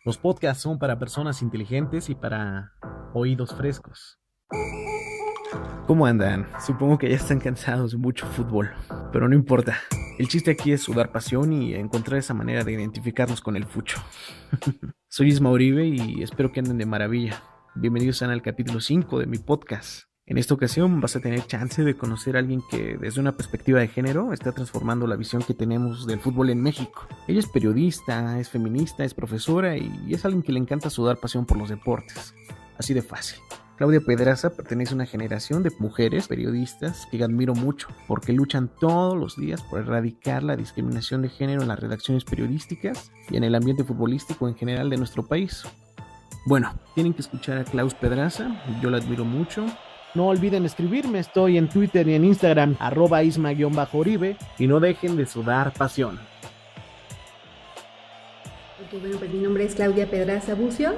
Los podcasts son para personas inteligentes y para oídos frescos. ¿Cómo andan? Supongo que ya están cansados de mucho fútbol, pero no importa. El chiste aquí es sudar pasión y encontrar esa manera de identificarnos con el fucho. Soy Isma Uribe y espero que anden de maravilla. Bienvenidos sean al capítulo 5 de mi podcast. En esta ocasión vas a tener chance de conocer a alguien que desde una perspectiva de género está transformando la visión que tenemos del fútbol en México. Ella es periodista, es feminista, es profesora y es alguien que le encanta sudar pasión por los deportes. Así de fácil. Claudia Pedraza pertenece a una generación de mujeres periodistas que admiro mucho porque luchan todos los días por erradicar la discriminación de género en las redacciones periodísticas y en el ambiente futbolístico en general de nuestro país. Bueno, tienen que escuchar a Klaus Pedraza, yo la admiro mucho. No olviden escribirme, estoy en Twitter y en Instagram, @isma_uribe, y no dejen de sudar pasión. Bueno, pues mi nombre es Claudia Pedraza Bucio,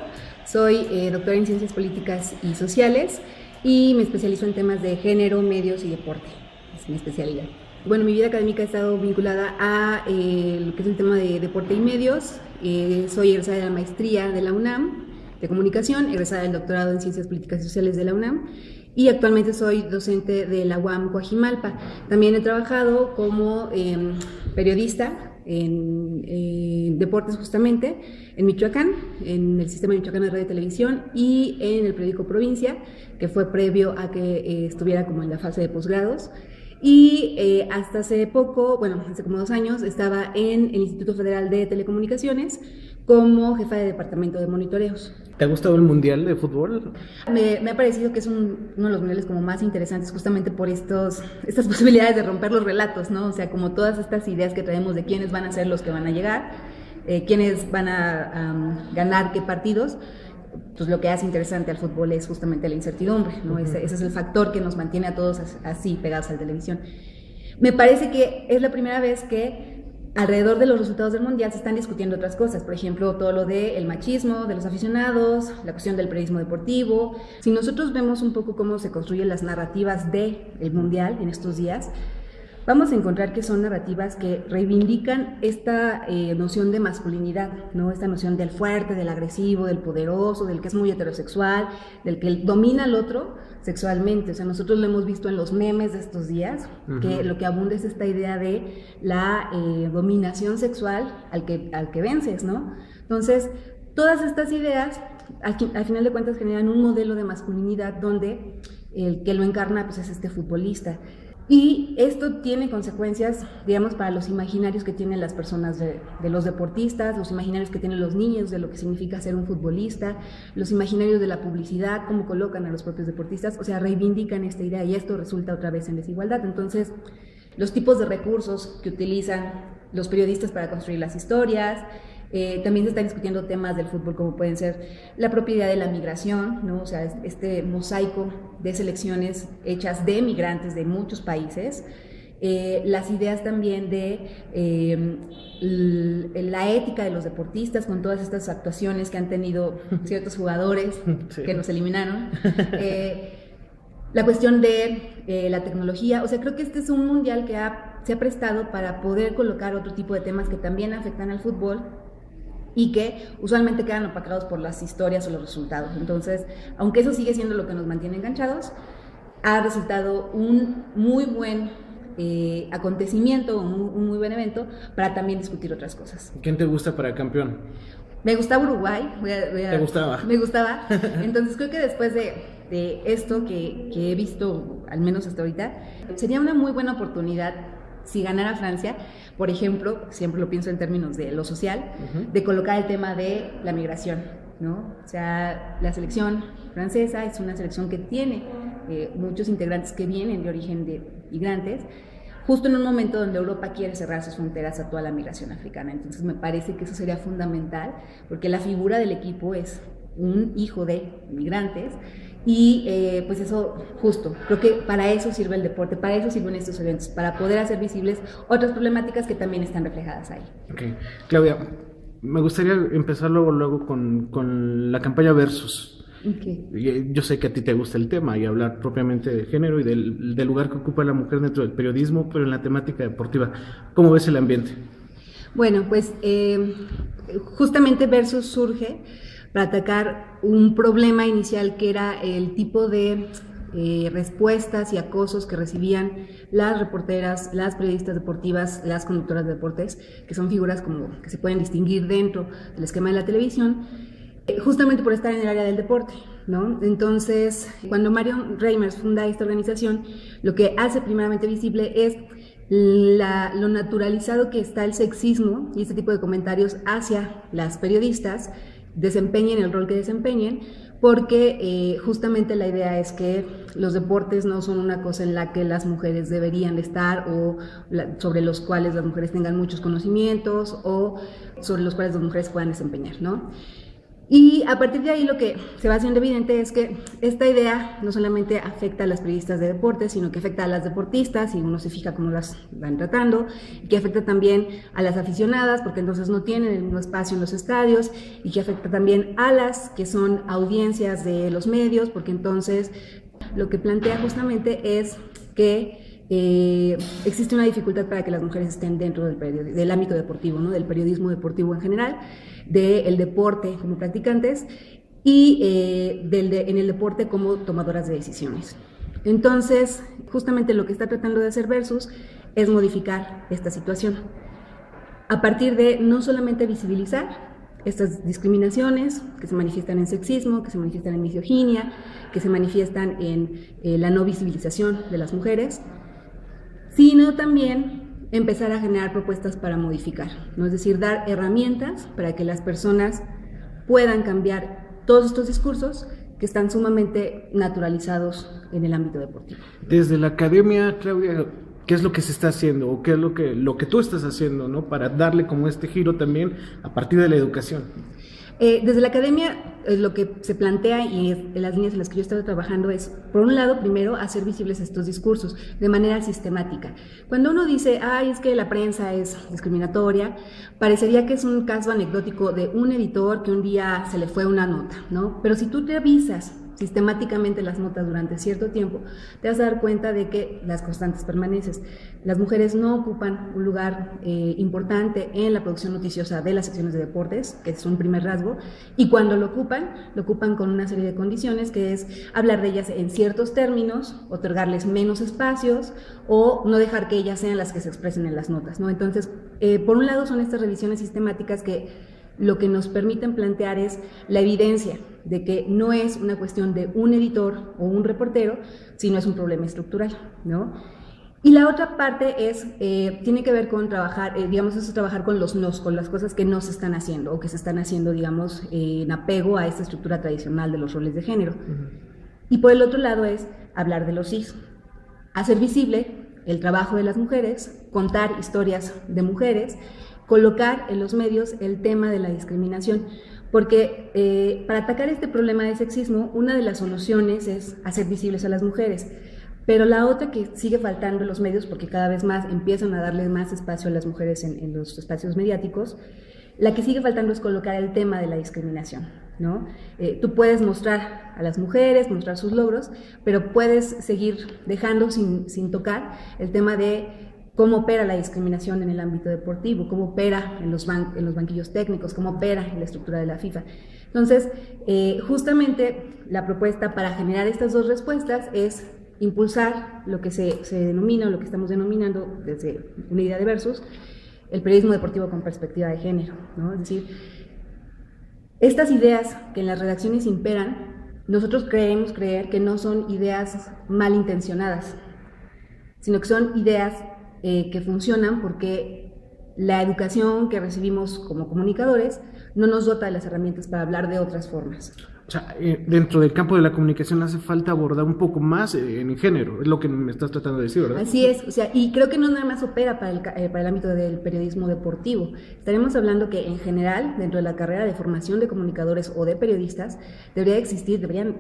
soy doctora en Ciencias Políticas y Sociales y me especializo en temas de género, medios y deporte, es mi especialidad. Bueno, mi vida académica ha estado vinculada a lo que es el tema de deporte y medios. Soy egresada de la maestría de la UNAM de comunicación, egresada del doctorado en Ciencias Políticas y Sociales de la UNAM y actualmente soy docente de la UAM Coajimalpa. También he trabajado como periodista en deportes justamente, en Michoacán, en el Sistema Michoacán de Radio y Televisión y en el periódico Provincia, que fue previo a que estuviera como en la fase de posgrados. Y hasta hace poco, bueno, hace como 2 años, estaba en el Instituto Federal de Telecomunicaciones como jefa de departamento de monitoreos. ¿Te ha gustado el Mundial de Fútbol? Me ha parecido que es uno de los mundiales como más interesantes justamente por estas posibilidades de romper los relatos, ¿no? O sea, como todas estas ideas que traemos de quiénes van a ser los que van a llegar, quiénes van a ganar qué partidos. Pues lo que hace interesante al fútbol es justamente la incertidumbre, ¿no? Ese es el factor que nos mantiene a todos así pegados a la televisión. Me parece que es la primera vez que alrededor de los resultados del Mundial se están discutiendo otras cosas, por ejemplo, todo lo del machismo de los aficionados, la cuestión del periodismo deportivo. Si nosotros vemos un poco cómo se construyen las narrativas del Mundial en estos días, vamos a encontrar que son narrativas que reivindican esta noción de masculinidad, ¿no? Esta noción del fuerte, del agresivo, del poderoso, del que es muy heterosexual, del que domina al otro sexualmente. O sea, nosotros lo hemos visto en los memes de estos días, que lo que abunda es esta idea de la dominación sexual al que vences, ¿no? Entonces, todas estas ideas, al final de cuentas, generan un modelo de masculinidad donde el que lo encarna pues, es este futbolista. Y esto tiene consecuencias, digamos, para los imaginarios que tienen las personas de los deportistas, los imaginarios que tienen los niños de lo que significa ser un futbolista, los imaginarios de la publicidad, cómo colocan a los propios deportistas, o sea, reivindican esta idea y esto resulta otra vez en desigualdad. Entonces, los tipos de recursos que utilizan los periodistas para construir las historias, también se están discutiendo temas del fútbol como pueden ser la propiedad de la migración, ¿no? O sea, este mosaico de selecciones hechas de migrantes de muchos países, las ideas también de la ética de los deportistas con todas estas actuaciones que han tenido ciertos jugadores sí, que nos eliminaron, la cuestión de la tecnología. O sea, creo que este es un mundial que se ha prestado para poder colocar otro tipo de temas que también afectan al fútbol y que usualmente quedan opacados por las historias o los resultados. Entonces, aunque eso sigue siendo lo que nos mantiene enganchados, ha resultado un muy buen acontecimiento, un muy buen evento para también discutir otras cosas. ¿Quién te gusta para campeón? Me gustaba Uruguay. ¿Te gustaba? Me gustaba. Entonces creo que después de esto que he visto, al menos hasta ahorita, sería una muy buena oportunidad si ganara Francia, por ejemplo, siempre lo pienso en términos de lo social, de colocar el tema de la migración, ¿no? O sea, la selección francesa es una selección que tiene muchos integrantes que vienen de origen de migrantes, justo en un momento donde Europa quiere cerrar sus fronteras a toda la migración africana. Entonces me parece que eso sería fundamental, porque la figura del equipo es un hijo de migrantes. Y pues eso, justo, creo que para eso sirve el deporte, para eso sirven estos eventos, para poder hacer visibles otras problemáticas que también están reflejadas ahí. Ok, Claudia, me gustaría empezar luego con la campaña Versus. Okay. Yo sé que a ti te gusta el tema y hablar propiamente de género y del lugar que ocupa la mujer dentro del periodismo, pero en la temática deportiva. ¿Cómo ves el ambiente? Bueno, pues justamente Versus surge para atacar un problema inicial que era el tipo de respuestas y acosos que recibían las reporteras, las periodistas deportivas, las conductoras de deportes, que son figuras como que se pueden distinguir dentro del esquema de la televisión, justamente por estar en el área del deporte, ¿no? Entonces, cuando Marion Reimers funda esta organización, lo que hace primeramente visible es lo naturalizado que está el sexismo y este tipo de comentarios hacia las periodistas, desempeñen el rol que desempeñen, porque justamente la idea es que los deportes no son una cosa en la que las mujeres deberían estar o sobre los cuales las mujeres tengan muchos conocimientos o sobre los cuales las mujeres puedan desempeñar, ¿no? Y a partir de ahí lo que se va haciendo evidente es que esta idea no solamente afecta a las periodistas de deportes, sino que afecta a las deportistas, y uno se fija cómo las van tratando, y que afecta también a las aficionadas, porque entonces no tienen el mismo espacio en los estadios, y que afecta también a las que son audiencias de los medios, porque entonces lo que plantea justamente es que existe una dificultad para que las mujeres estén dentro del ámbito deportivo, ¿no? Del periodismo deportivo en general, del deporte como practicantes y en el deporte como tomadoras de decisiones. Entonces, justamente lo que está tratando de hacer Versus es modificar esta situación a partir de no solamente visibilizar estas discriminaciones que se manifiestan en sexismo, que se manifiestan en misoginia, que se manifiestan en la no visibilización de las mujeres, sino también empezar a generar propuestas para modificar, ¿no? Es decir, dar herramientas para que las personas puedan cambiar todos estos discursos que están sumamente naturalizados en el ámbito deportivo. Desde la academia, Claudia, ¿qué es lo que se está haciendo o qué es lo que tú estás haciendo, ¿no? Para darle como este giro también a partir de la educación? Desde la academia, lo que se plantea y en las líneas en las que yo he estado trabajando es, por un lado, primero, hacer visibles estos discursos de manera sistemática. Cuando uno dice, ay, es que la prensa es discriminatoria, parecería que es un caso anecdótico de un editor que un día se le fue una nota, ¿no? Pero si tú revisas sistemáticamente las notas durante cierto tiempo, te vas a dar cuenta de que las constantes permanecen. Las mujeres no ocupan un lugar importante en la producción noticiosa de las secciones de deportes, que es un primer rasgo, y cuando lo ocupan con una serie de condiciones, que es hablar de ellas en ciertos términos, otorgarles menos espacios o no dejar que ellas sean las que se expresen en las notas, ¿no? Entonces, por un lado son estas revisiones sistemáticas que lo que nos permiten plantear es la evidencia de que no es una cuestión de un editor o un reportero, sino es un problema estructural, ¿no? Y la otra parte es, tiene que ver con trabajar, digamos, es trabajar con los nos, con las cosas que no se están haciendo o que se están haciendo, digamos, en apego a esta estructura tradicional de los roles de género. Y por el otro lado es hablar de los cis, hacer visible el trabajo de las mujeres, contar historias de mujeres, colocar en los medios el tema de la discriminación, porque para atacar este problema de sexismo, una de las soluciones es hacer visibles a las mujeres, pero la otra que sigue faltando en los medios, porque cada vez más empiezan a darle más espacio a las mujeres en los espacios mediáticos, la que sigue faltando es colocar el tema de la discriminación, ¿no? Tú puedes mostrar a las mujeres, mostrar sus logros, pero puedes seguir dejando sin tocar el tema de cómo opera la discriminación en el ámbito deportivo, cómo opera en los banquillos técnicos, cómo opera en la estructura de la FIFA. Entonces, justamente la propuesta para generar estas dos respuestas es impulsar lo que se denomina, o lo que estamos denominando desde una idea de Versus, el periodismo deportivo con perspectiva de género, ¿no? Es decir, estas ideas que en las redacciones imperan, nosotros creemos creer que no son ideas malintencionadas, sino que son ideas que funcionan porque la educación que recibimos como comunicadores no nos dota de las herramientas para hablar de otras formas. O sea, dentro del campo de la comunicación hace falta abordar un poco más en el género, es lo que me estás tratando de decir, ¿verdad? Así es, o sea, y creo que no nada más opera para el ámbito del periodismo deportivo. Estaremos hablando que en general, dentro de la carrera de formación de comunicadores o de periodistas, deberían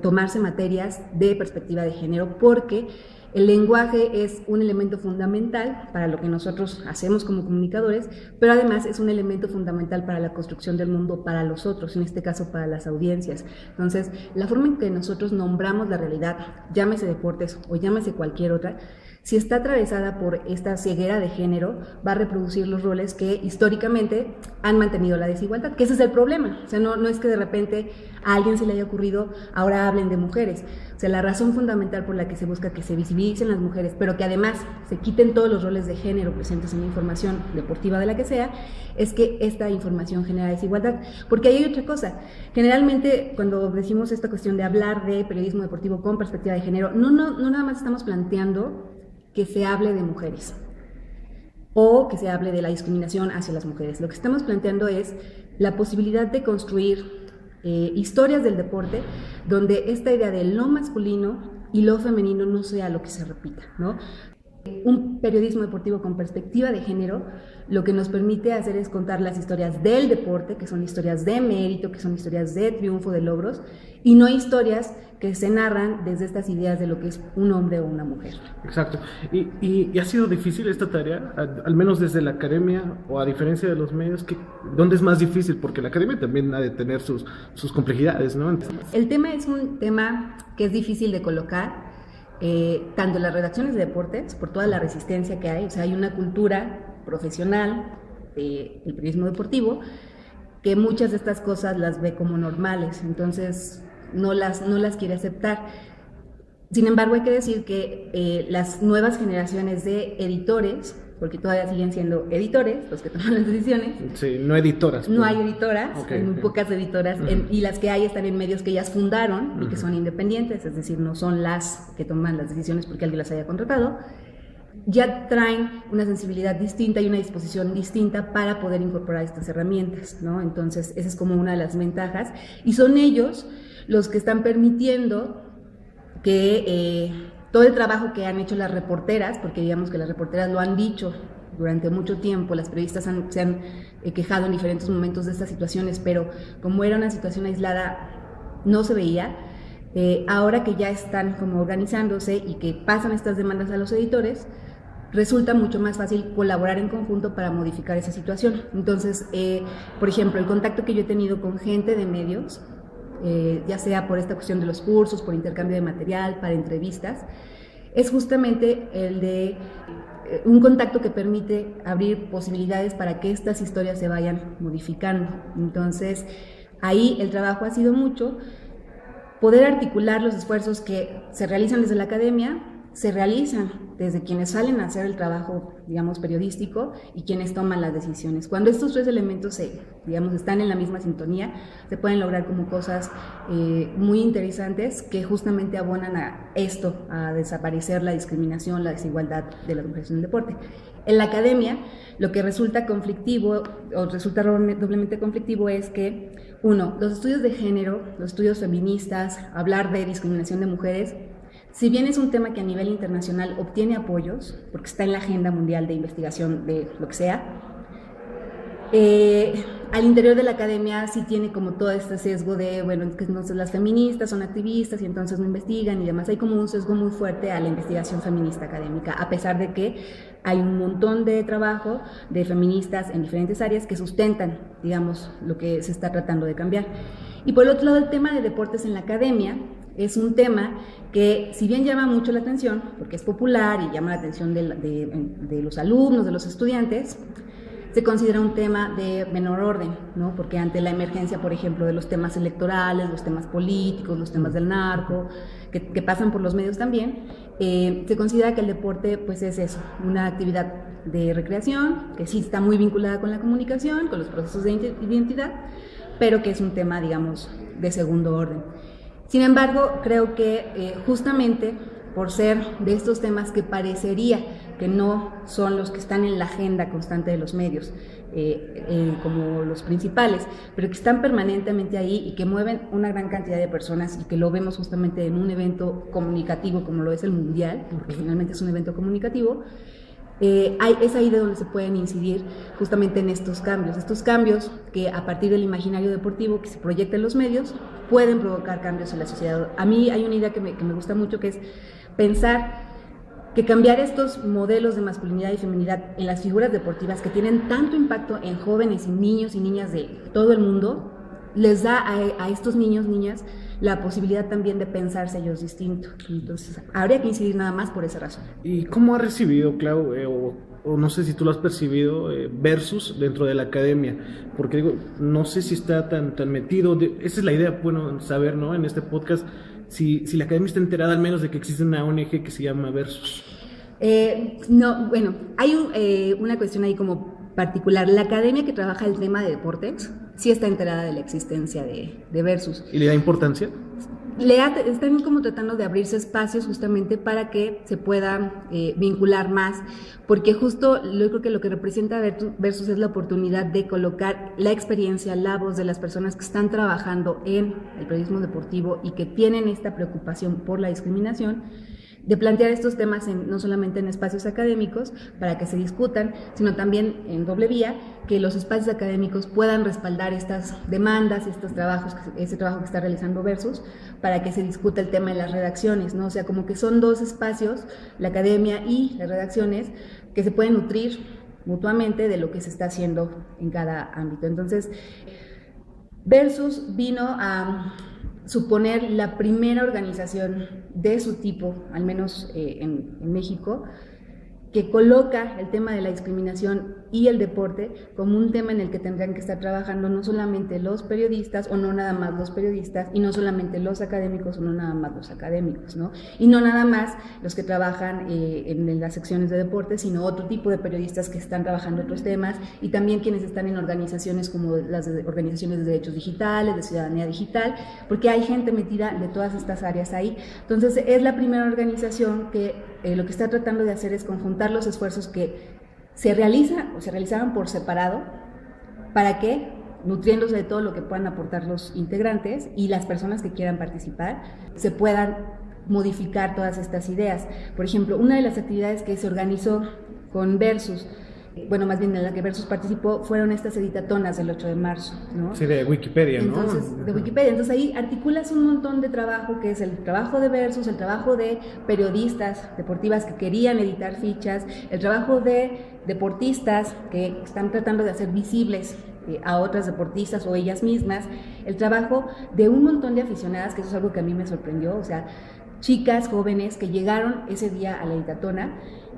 tomarse materias de perspectiva de género, porque el lenguaje es un elemento fundamental para lo que nosotros hacemos como comunicadores, pero además es un elemento fundamental para la construcción del mundo para los otros, en este caso para las audiencias. Entonces, la forma en que nosotros nombramos la realidad, llámese deportes o llámese cualquier otra, si está atravesada por esta ceguera de género, va a reproducir los roles que históricamente han mantenido la desigualdad, que ese es el problema. O sea, no es que de repente a alguien se le haya ocurrido, ahora hablen de mujeres. O sea, la razón fundamental por la que se busca que se visibilicen las mujeres, pero que además se quiten todos los roles de género presentes en la información deportiva de la que sea, es que esta información genera desigualdad. Porque ahí hay otra cosa. Generalmente, cuando decimos esta cuestión de hablar de periodismo deportivo con perspectiva de género, no nada más estamos planteando que se hable de mujeres o que se hable de la discriminación hacia las mujeres. Lo que estamos planteando es la posibilidad de construir historias del deporte donde esta idea de lo masculino y lo femenino no sea lo que se repita, ¿no? Un periodismo deportivo con perspectiva de género lo que nos permite hacer es contar las historias del deporte, que son historias de mérito, que son historias de triunfo, de logros, y no historias que se narran desde estas ideas de lo que es un hombre o una mujer. Exacto. ¿Y ha sido difícil esta tarea, al menos desde la academia, o a diferencia de los medios? ¿Dónde es más difícil? Porque la academia también ha de tener sus complejidades, ¿no? El tema es un tema que es difícil de colocar, tanto en las redacciones de deportes, por toda la resistencia que hay. O sea, hay una cultura profesional del periodismo deportivo que muchas de estas cosas las ve como normales, entonces no las quiere aceptar. Sin embargo, hay que decir que las nuevas generaciones de editores, porque todavía siguen siendo editores los que toman las decisiones. Sí, no editoras. No hay editoras, hay muy pocas editoras, y las que hay están en medios que ellas fundaron y que son independientes, es decir, no son las que toman las decisiones porque alguien las haya contratado. Ya traen una sensibilidad distinta y una disposición distinta para poder incorporar estas herramientas, ¿no? Entonces, esa es como una de las ventajas, y son ellos los que están permitiendo que todo el trabajo que han hecho las reporteras, porque digamos que las reporteras lo han dicho durante mucho tiempo, las periodistas se han quejado en diferentes momentos de estas situaciones, pero como era una situación aislada, no se veía. Ahora que ya están como organizándose y que pasan estas demandas a los editores, resulta mucho más fácil colaborar en conjunto para modificar esa situación. Entonces, por ejemplo, el contacto que yo he tenido con gente de medios, ya sea por esta cuestión de los cursos, por intercambio de material, para entrevistas, es justamente el de un contacto que permite abrir posibilidades para que estas historias se vayan modificando. Entonces, ahí el trabajo ha sido mucho poder articular los esfuerzos que se realizan desde la academia, se realizan desde quienes salen a hacer el trabajo, digamos, periodístico, y quienes toman las decisiones. Cuando estos tres elementos están en la misma sintonía, se pueden lograr como cosas muy interesantes que justamente abonan a esto, a desaparecer la discriminación, la desigualdad de las mujeres en el deporte. En la academia, lo que resulta conflictivo, o resulta doblemente conflictivo, es que, uno, los estudios de género, los estudios feministas, hablar de discriminación de mujeres, si bien es un tema que a nivel internacional obtiene apoyos, porque está en la agenda mundial de investigación de lo que sea, al interior de la academia sí tiene como todo este sesgo de, bueno, que entonces las feministas son activistas y entonces no investigan y demás. Hay como un sesgo muy fuerte a la investigación feminista académica, a pesar de que hay un montón de trabajo de feministas en diferentes áreas que sustentan, digamos, lo que se está tratando de cambiar. Y por el otro lado, el tema de deportes en la academia es un tema que, si bien llama mucho la atención, porque es popular y llama la atención de los alumnos, de los estudiantes, se considera un tema de menor orden, ¿no? Porque ante la emergencia, por ejemplo, de los temas electorales, los temas políticos, los temas del narco, que pasan por los medios también, se considera que el deporte, pues, es eso, una actividad de recreación, que sí está muy vinculada con la comunicación, con los procesos de identidad, pero que es un tema, digamos, de segundo orden. Sin embargo, creo que justamente por ser de estos temas que parecería que no son los que están en la agenda constante de los medios, como los principales, pero que están permanentemente ahí y que mueven una gran cantidad de personas, y que lo vemos justamente en un evento comunicativo como lo es el Mundial, porque finalmente es un evento comunicativo, es ahí de donde se pueden incidir justamente en estos cambios que a partir del imaginario deportivo que se proyecta en los medios pueden provocar cambios en la sociedad. A mí hay una idea que me gusta mucho, que es pensar que cambiar estos modelos de masculinidad y feminidad en las figuras deportivas que tienen tanto impacto en jóvenes y niños y niñas de todo el mundo les da a estos niños, niñas, la posibilidad también de pensarse ellos distinto. Entonces, habría que incidir nada más por esa razón. ¿Y cómo ha recibido, Clau, o no sé si tú lo has percibido, Versus dentro de la academia? Porque digo, no sé si está tan metido, esa es la idea, bueno, saber, ¿no? En este podcast, si la academia está enterada al menos de que existe una ONG que se llama Versus. No, bueno, hay una cuestión ahí como particular. La academia que trabaja el tema de deportes sí está enterada de la existencia de Versus. ¿Y le da importancia? Están como tratando de abrirse espacios justamente para que se puedan vincular más, porque justo yo creo que lo que representa Versus es la oportunidad de colocar la experiencia, la voz de las personas que están trabajando en el periodismo deportivo y que tienen esta preocupación por la discriminación, de plantear estos temas no solamente en espacios académicos para que se discutan, sino también en doble vía, que los espacios académicos puedan respaldar estas demandas, estos trabajos, ese trabajo que está realizando Versus, para que se discuta el tema en las redacciones, ¿no? O sea, como que son dos espacios, la academia y las redacciones, que se pueden nutrir mutuamente de lo que se está haciendo en cada ámbito. Entonces, Versus vino a suponer la primera organización de su tipo, al menos en México, que coloca el tema de la discriminación y el deporte como un tema en el que tendrán que estar trabajando no solamente los periodistas, o no nada más los periodistas, y no solamente los académicos, o no nada más los académicos, ¿no? Y no nada más los que trabajan en las secciones de deporte, sino otro tipo de periodistas que están trabajando otros temas, y también quienes están en organizaciones como las organizaciones de derechos digitales, de ciudadanía digital, porque hay gente metida de todas estas áreas ahí. Entonces, es la primera organización que lo que está tratando de hacer es conjuntar los esfuerzos que se realizaban por separado, para que, nutriéndose de todo lo que puedan aportar los integrantes y las personas que quieran participar, se puedan modificar todas estas ideas. Por ejemplo, una de las actividades que se organizó con Versus, bueno, más bien en la que Versus participó, fueron estas editatonas del 8 de marzo, ¿no? Sí, de Wikipedia, ¿no? Entonces, de Wikipedia. Entonces ahí articulas un montón de trabajo, que es el trabajo de Versus, el trabajo de periodistas deportivas que querían editar fichas, el trabajo de deportistas que están tratando de hacer visibles a otras deportistas o ellas mismas, el trabajo de un montón de aficionadas, que eso es algo que a mí me sorprendió, o sea, chicas jóvenes que llegaron ese día a la editatona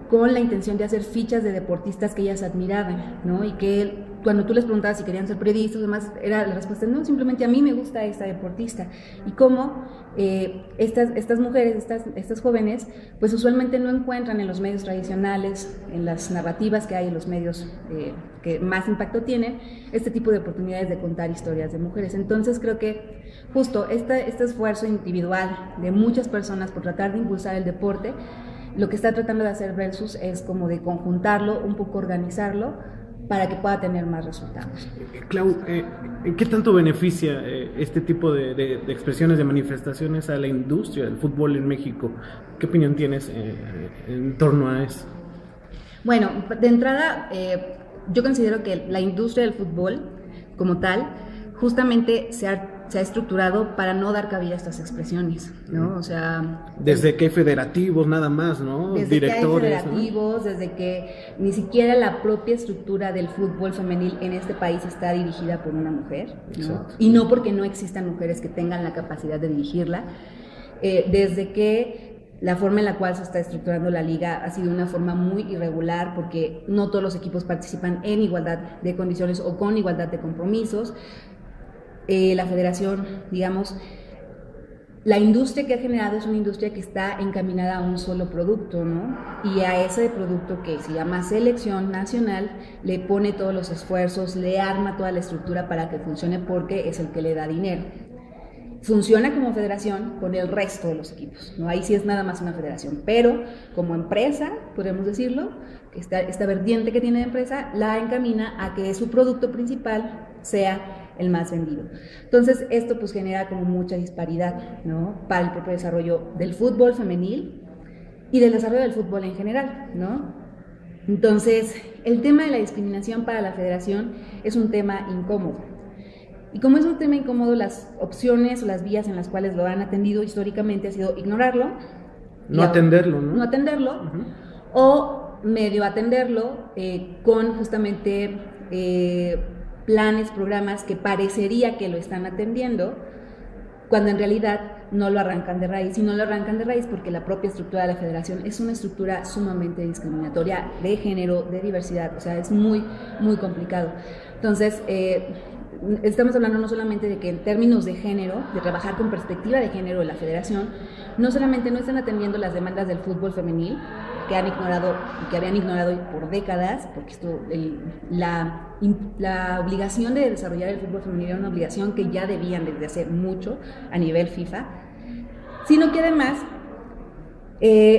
con la intención de hacer fichas de deportistas que ellas admiraban, ¿no? Y que cuando tú les preguntabas si querían ser periodistas, además era la respuesta, no, simplemente a mí me gusta esta deportista. Y cómo estas mujeres, estas jóvenes, pues usualmente no encuentran en los medios tradicionales, en las narrativas que hay en los medios que más impacto tienen, este tipo de oportunidades de contar historias de mujeres. Entonces creo que justo este esfuerzo individual de muchas personas por tratar de impulsar el deporte, lo que está tratando de hacer Versus es como de conjuntarlo, un poco organizarlo, para que pueda tener más resultados. Clau, ¿qué tanto beneficia este tipo de expresiones, de manifestaciones a la industria del fútbol en México? ¿Qué opinión tienes en torno a eso? Bueno, de entrada, yo considero que la industria del fútbol, como tal, justamente se ha estructurado para no dar cabida a estas expresiones, ¿no? O sea, desde que hay federativos nada más, ¿no? Desde directores, que hay federativos, ¿no? Desde que ni siquiera la propia estructura del fútbol femenil en este país está dirigida por una mujer, ¿no? Exacto. Y no porque no existan mujeres que tengan la capacidad de dirigirla, desde que la forma en la cual se está estructurando la liga ha sido una forma muy irregular, porque no todos los equipos participan en igualdad de condiciones o con igualdad de compromisos. La federación, digamos, la industria que ha generado es una industria que está encaminada a un solo producto, ¿no? Y a ese producto, que se llama selección nacional, le pone todos los esfuerzos, le arma toda la estructura para que funcione, porque es el que le da dinero. Funciona como federación con el resto de los equipos, ¿no? Ahí sí es nada más una federación, pero como empresa, podemos decirlo, que esta vertiente que tiene de empresa la encamina a que su producto principal sea el más vendido. Entonces, esto pues genera como mucha disparidad, ¿no? Para el propio desarrollo del fútbol femenil y del desarrollo del fútbol en general, ¿no? Entonces, el tema de la discriminación para la federación es un tema incómodo. Y como es un tema incómodo, las opciones o las vías en las cuales lo han atendido históricamente ha sido ignorarlo. No atenderlo, ¿no? No atenderlo, o medio atenderlo con justamente planes, programas que parecería que lo están atendiendo, cuando en realidad no lo arrancan de raíz, y no lo arrancan de raíz porque la propia estructura de la federación es una estructura sumamente discriminatoria de género, de diversidad, o sea, es muy, muy complicado. Entonces, estamos hablando no solamente de que en términos de género, de trabajar con perspectiva de género en la federación, no solamente no están atendiendo las demandas del fútbol femenil, que han ignorado y que habían ignorado por décadas, porque la obligación de desarrollar el fútbol femenil era una obligación que ya debían desde hace mucho a nivel FIFA, sino que además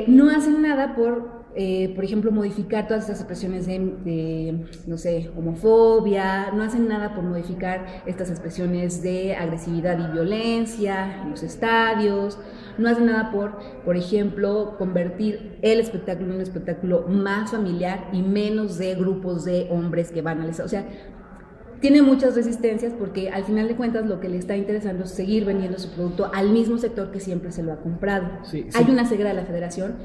no hacen nada por ejemplo, modificar todas estas expresiones de, no sé, homofobia, no hacen nada por modificar estas expresiones de agresividad y violencia en los estadios, no hacen nada por ejemplo, convertir el espectáculo en un espectáculo más familiar y menos de grupos de hombres que van al estadio. O sea, tiene muchas resistencias porque al final de cuentas lo que le está interesando es seguir vendiendo su producto al mismo sector que siempre se lo ha comprado. Sí. Hay una ceguera de la federación,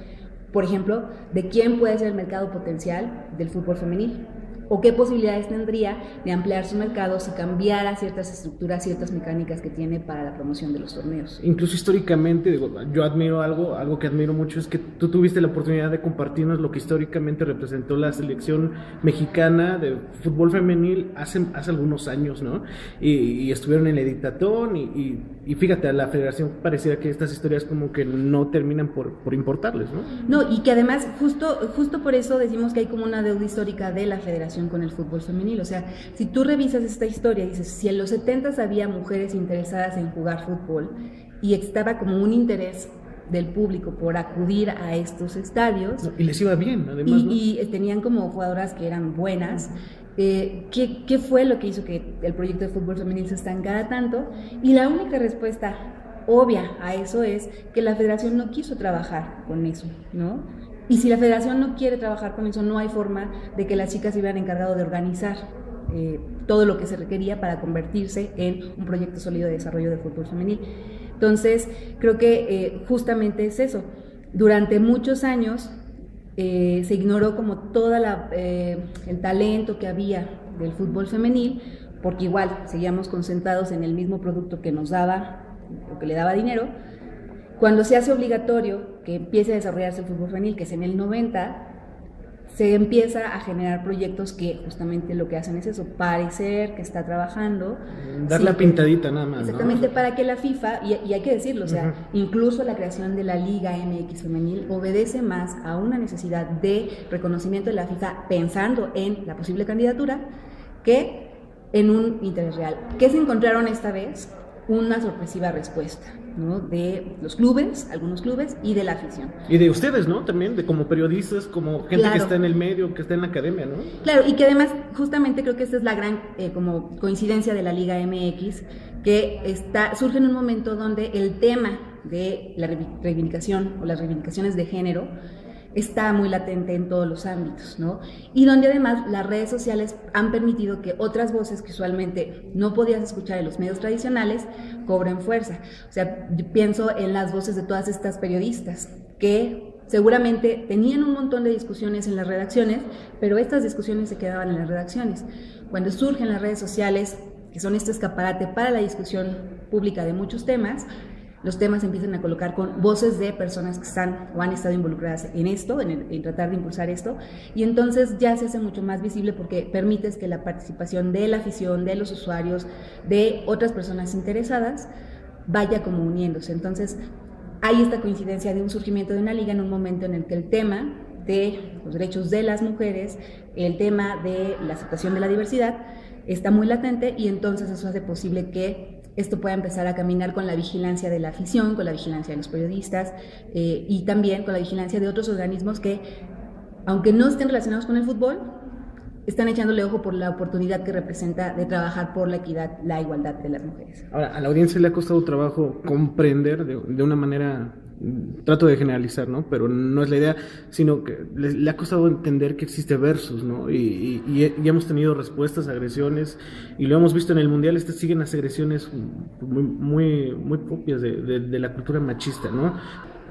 por ejemplo, de quién puede ser el mercado potencial del fútbol femenil o qué posibilidades tendría de ampliar su mercado si cambiara ciertas estructuras, ciertas mecánicas que tiene para la promoción de los torneos. Incluso históricamente, yo admiro algo que admiro mucho, es que tú tuviste la oportunidad de compartirnos lo que históricamente representó la selección mexicana de fútbol femenil hace algunos años, ¿no? Y estuvieron en el Dictatón y fíjate, a la federación pareciera que estas historias como que no terminan por importarles, ¿no? No, y que además justo por eso decimos que hay como una deuda histórica de la federación con el fútbol femenil. O sea, si tú revisas esta historia, dices, si en los 70s había mujeres interesadas en jugar fútbol y estaba como un interés del público por acudir a estos estadios. Y les iba bien, además. Y tenían como jugadoras que eran buenas. ¿Qué fue lo que hizo que el proyecto de fútbol femenil se estancara tanto? Y la única respuesta obvia a eso es que la federación no quiso trabajar con eso, ¿no? Y si la federación no quiere trabajar con eso, no hay forma de que las chicas se hubieran encargado de organizar todo lo que se requería para convertirse en un proyecto sólido de desarrollo de fútbol femenil. Entonces, creo que justamente es eso. Durante muchos años se ignoró como todo el talento que había del fútbol femenil, porque igual seguíamos concentrados en el mismo producto que nos daba, o que le daba dinero. Cuando se hace obligatorio que empiece a desarrollarse el fútbol femenil, que es en el 90, se empieza a generar proyectos que justamente lo que hacen es eso, parecer que está trabajando. Dar la pintadita nada más. Exactamente, ¿no? Para que la FIFA, y hay que decirlo, o sea, incluso la creación de la Liga MX femenil obedece más a una necesidad de reconocimiento de la FIFA pensando en la posible candidatura que en un interés real. ¿Qué se encontraron esta vez? Una sorpresiva respuesta, ¿no? De los clubes, algunos clubes, y de la afición. Y de ustedes, ¿no? También, de como periodistas, como gente claro. que está en el medio, que está en la academia, ¿no? Claro, y que además, justamente creo que esta es la gran como coincidencia de la Liga MX, que surge en un momento donde el tema de la reivindicación o las reivindicaciones de género está muy latente en todos los ámbitos, ¿no? Y donde además las redes sociales han permitido que otras voces que usualmente no podías escuchar en los medios tradicionales cobren fuerza. O sea, yo pienso en las voces de todas estas periodistas que seguramente tenían un montón de discusiones en las redacciones, pero estas discusiones se quedaban en las redacciones. Cuando surgen las redes sociales, que son este escaparate para la discusión pública de muchos temas, los temas se empiezan a colocar con voces de personas que están o han estado involucradas en esto, en tratar de impulsar esto, y entonces ya se hace mucho más visible porque permites que la participación de la afición, de los usuarios, de otras personas interesadas, vaya como uniéndose. Entonces hay esta coincidencia de un surgimiento de una liga en un momento en el que el tema de los derechos de las mujeres, el tema de la aceptación de la diversidad, está muy latente, y entonces eso hace posible que esto pueda empezar a caminar con la vigilancia de la afición, con la vigilancia de los periodistas y también con la vigilancia de otros organismos que, aunque no estén relacionados con el fútbol, están echándole ojo por la oportunidad que representa de trabajar por la equidad, la igualdad de las mujeres. Ahora, a la audiencia le ha costado trabajo comprender de una manera, trato de generalizar, ¿no? Pero no es la idea, sino que le ha costado entender que existe versus, ¿no? Y hemos tenido respuestas, agresiones, y lo hemos visto en el Mundial, siguen las agresiones muy propias de la cultura machista, ¿no?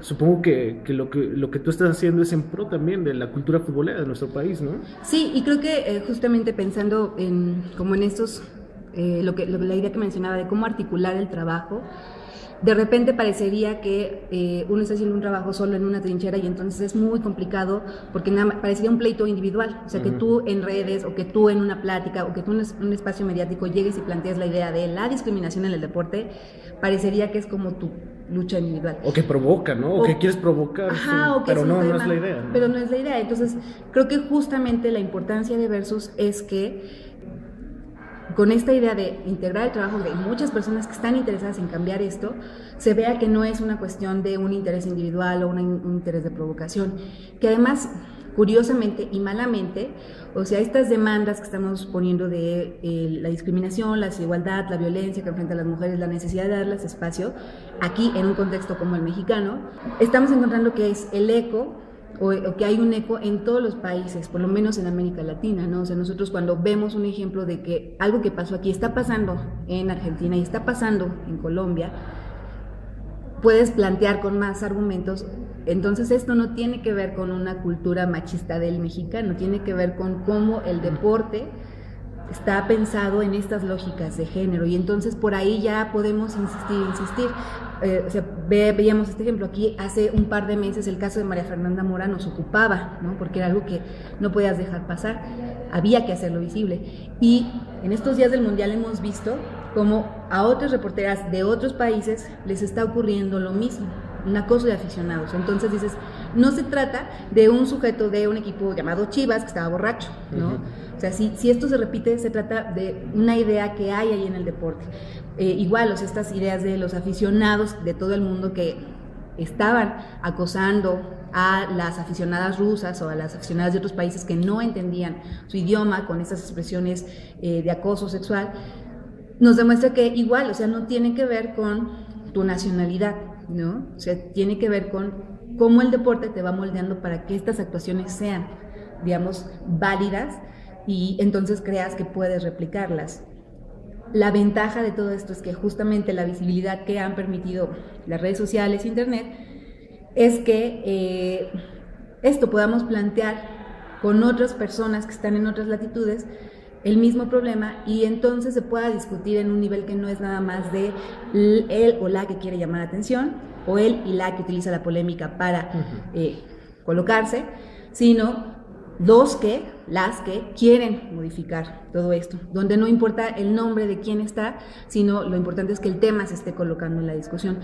supongo que lo que tú estás haciendo es en pro también de la cultura futbolera de nuestro país, ¿no? Sí, y creo que justamente pensando como en estos, la idea que mencionaba de cómo articular el trabajo, de repente parecería que uno está haciendo un trabajo solo en una trinchera y entonces es muy complicado porque parecería un pleito individual, o sea, que tú en redes o que tú en una plática o que tú en un espacio mediático llegues y plantees la idea de la discriminación en el deporte, parecería que es como tu lucha individual. O que provoca, ¿no? O que quieres provocar, ajá, o que pero no tema, es la idea, ¿no? Pero no es la idea, entonces creo que justamente la importancia de Versus es que con esta idea de integrar el trabajo de muchas personas que están interesadas en cambiar esto, se vea que no es una cuestión de un interés individual o un interés de provocación, que además, curiosamente y malamente, o sea, estas demandas que estamos poniendo de la discriminación, la desigualdad, la violencia que enfrentan las mujeres, la necesidad de darles espacio, aquí en un contexto como el mexicano, estamos encontrando que es el eco o que hay un eco en todos los países, por lo menos en América Latina, ¿no? O sea, nosotros cuando vemos un ejemplo de que algo que pasó aquí está pasando en Argentina y está pasando en Colombia, puedes plantear con más argumentos. Entonces esto no tiene que ver con una cultura machista del mexicano, tiene que ver con cómo el deporte está pensado en estas lógicas de género y entonces por ahí ya podemos insistir. O sea, veíamos este ejemplo aquí hace un par de meses, el caso de María Fernanda Mora nos ocupaba, ¿no? Porque era algo que no podías dejar pasar, había que hacerlo visible. Y en estos días del Mundial hemos visto cómo a otras reporteras de otros países les está ocurriendo lo mismo, un acoso de aficionados. Entonces dices, no se trata de un sujeto de un equipo llamado Chivas que estaba borracho, ¿no? O sea, si esto se repite, se trata de una idea que hay ahí en el deporte. Igual, o sea, estas ideas de los aficionados de todo el mundo que estaban acosando a las aficionadas rusas o a las aficionadas de otros países que no entendían su idioma con estas expresiones de acoso sexual, nos demuestra que igual, o sea, no tiene que ver con tu nacionalidad, ¿no? O sea, tiene que ver con cómo el deporte te va moldeando para que estas actuaciones sean, digamos, válidas y entonces creas que puedes replicarlas. La ventaja de todo esto es que justamente la visibilidad que han permitido las redes sociales, internet, es que esto podamos plantear con otras personas que están en otras latitudes el mismo problema y entonces se pueda discutir en un nivel que no es nada más de él o la que quiere llamar la atención o él y la que utiliza la polémica para colocarse, sino las que quieren modificar todo esto, donde no importa el nombre de quién está, sino lo importante es que el tema se esté colocando en la discusión.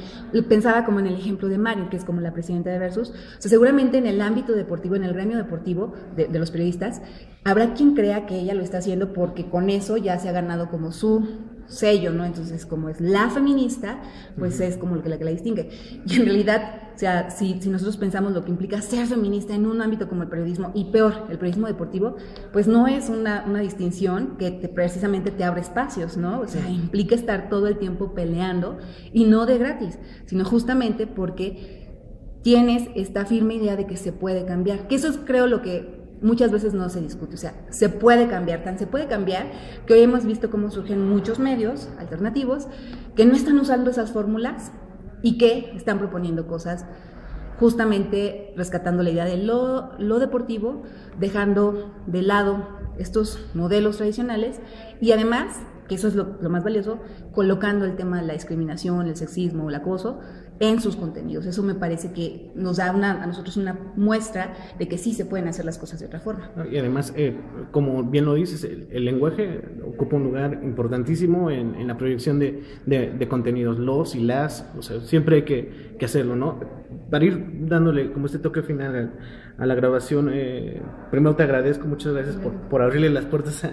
Pensaba como en el ejemplo de Mario, que es como la presidenta de Versus, o sea, seguramente en el ámbito deportivo, en el gremio deportivo de los periodistas, habrá quien crea que ella lo está haciendo porque con eso ya se ha ganado como su sello, ¿no? Entonces, como es la feminista, pues es como la que la distingue. Y en realidad, o sea, si nosotros pensamos lo que implica ser feminista en un ámbito como el periodismo, y peor, el periodismo deportivo, pues no es una distinción que precisamente te abre espacios, ¿no? O sea, implica estar todo el tiempo peleando, y no de gratis, sino justamente porque tienes esta firme idea de que se puede cambiar, que eso es, creo, lo que muchas veces no se discute, o sea, se puede cambiar, tan se puede cambiar que hoy hemos visto cómo surgen muchos medios alternativos que no están usando esas fórmulas y que están proponiendo cosas justamente rescatando la idea de lo deportivo, dejando de lado estos modelos tradicionales y además, que eso es lo más valioso, colocando el tema de la discriminación, el sexismo, el acoso en sus contenidos. Eso me parece que nos da a nosotros una muestra de que sí se pueden hacer las cosas de otra forma. Y además, como bien lo dices, el lenguaje ocupa un lugar importantísimo en la proyección de contenidos, los y las, o sea, siempre hay que hacerlo, ¿no? Para ir dándole como este toque final a la grabación, primero te agradezco, muchas gracias por abrirle las puertas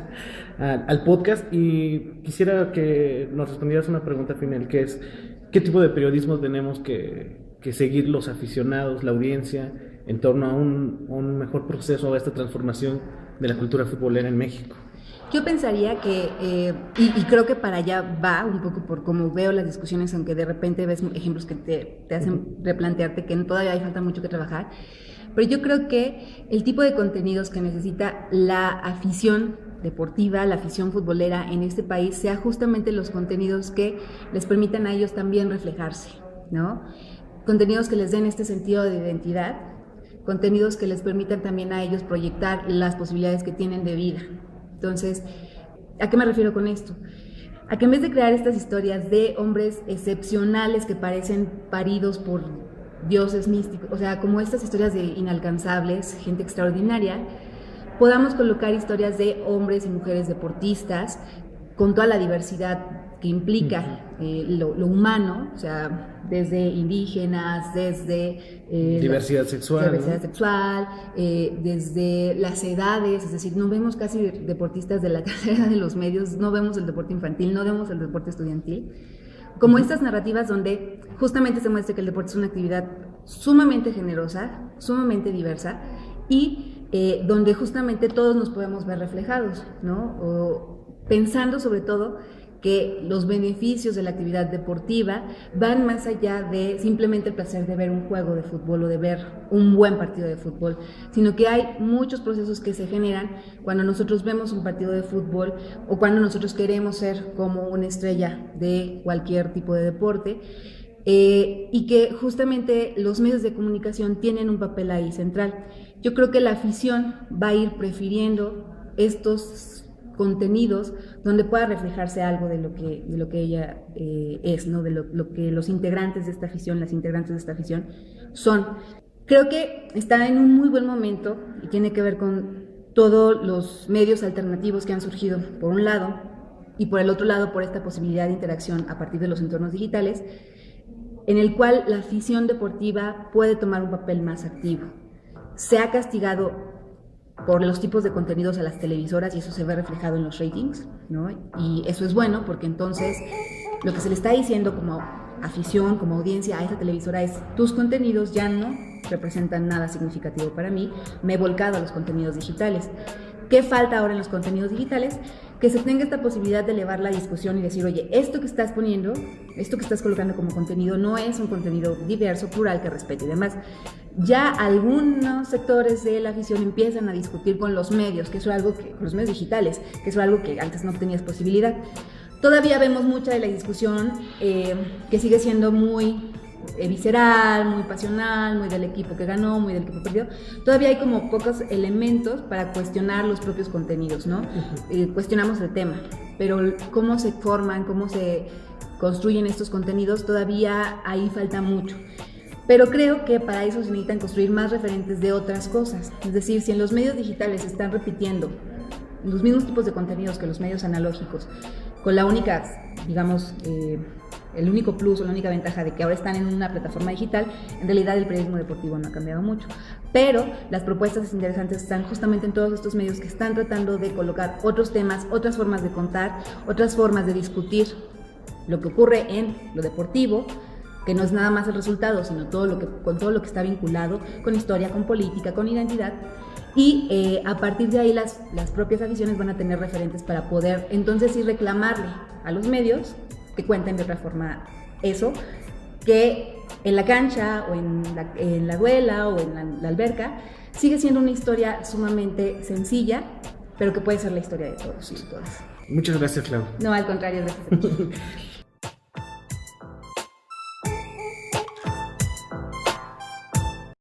al podcast y quisiera que nos respondieras una pregunta final, que es ¿qué tipo de periodismo tenemos que seguir los aficionados, la audiencia, en torno a un mejor proceso, a esta transformación de la cultura futbolera en México? Yo pensaría que, y creo que para allá va un poco por cómo veo las discusiones, aunque de repente ves ejemplos que te hacen replantearte que todavía hay falta mucho que trabajar, pero yo creo que el tipo de contenidos que necesita la afición deportiva, la afición futbolera en este país, sea justamente los contenidos que les permitan a ellos también reflejarse, ¿no? contenidos que les den este sentido de identidad, contenidos que les permitan también a ellos proyectar las posibilidades que tienen de vida. Entonces, ¿a qué me refiero con esto? A que en vez de crear estas historias de hombres excepcionales que parecen paridos por dioses místicos, o sea, como estas historias de inalcanzables, gente extraordinaria, podamos colocar historias de hombres y mujeres deportistas con toda la diversidad que implica lo humano, o sea, desde indígenas, desde diversidad sexual, desde las edades, es decir, no vemos casi deportistas de la carrera de los medios, no vemos el deporte infantil, no vemos el deporte estudiantil, como estas narrativas donde justamente se muestra que el deporte es una actividad sumamente generosa, sumamente diversa y donde justamente todos nos podemos ver reflejados, ¿no? O pensando sobre todo que los beneficios de la actividad deportiva van más allá de simplemente el placer de ver un juego de fútbol o de ver un buen partido de fútbol, sino que hay muchos procesos que se generan cuando nosotros vemos un partido de fútbol o cuando nosotros queremos ser como una estrella de cualquier tipo de deporte, y que justamente los medios de comunicación tienen un papel ahí central. Yo creo que la afición va a ir prefiriendo estos contenidos donde pueda reflejarse algo de lo que ella es, ¿no? De lo que los integrantes de esta afición, las integrantes de esta afición son. Creo que está en un muy buen momento y tiene que ver con todos los medios alternativos que han surgido por un lado y por el otro lado por esta posibilidad de interacción a partir de los entornos digitales, en el cual la afición deportiva puede tomar un papel más activo. Se ha castigado por los tipos de contenidos a las televisoras y eso se ve reflejado en los ratings, ¿no? Y eso es bueno porque entonces lo que se le está diciendo como afición, como audiencia a esa televisora es: tus contenidos ya no representan nada significativo para mí, me he volcado a los contenidos digitales. ¿Qué falta ahora en los contenidos digitales? Que se tenga esta posibilidad de elevar la discusión y decir: oye, esto que estás poniendo, esto que estás colocando como contenido no es un contenido diverso, plural, que respete y demás. Ya algunos sectores de la afición empiezan a discutir con los medios, que eso es algo que, con los medios digitales, que eso es algo que antes no tenías posibilidad. Todavía vemos mucha de la discusión que sigue siendo muy visceral, muy pasional, muy del equipo que ganó, muy del equipo que perdió. Todavía hay como pocos elementos para cuestionar los propios contenidos, ¿no? Cuestionamos el tema, pero cómo se forman, cómo se construyen estos contenidos, todavía ahí falta mucho. Pero creo que para eso se necesitan construir más referentes de otras cosas. Es decir, si en los medios digitales se están repitiendo los mismos tipos de contenidos que los medios analógicos, con la única, digamos, el único plus o la única ventaja de que ahora están en una plataforma digital, en realidad el periodismo deportivo no ha cambiado mucho. Pero las propuestas interesantes están justamente en todos estos medios que están tratando de colocar otros temas, otras formas de contar, otras formas de discutir lo que ocurre en lo deportivo, que no es nada más el resultado, sino con todo lo que está vinculado con historia, con política, con identidad. Y a partir de ahí las propias aficiones van a tener referentes para poder entonces sí reclamarle a los medios que cuenten de otra forma eso, que en la cancha o en la duela o en la alberca sigue siendo una historia sumamente sencilla, pero que puede ser la historia de todos y de todas. Muchas gracias, Clau. No, al contrario, gracias a ti.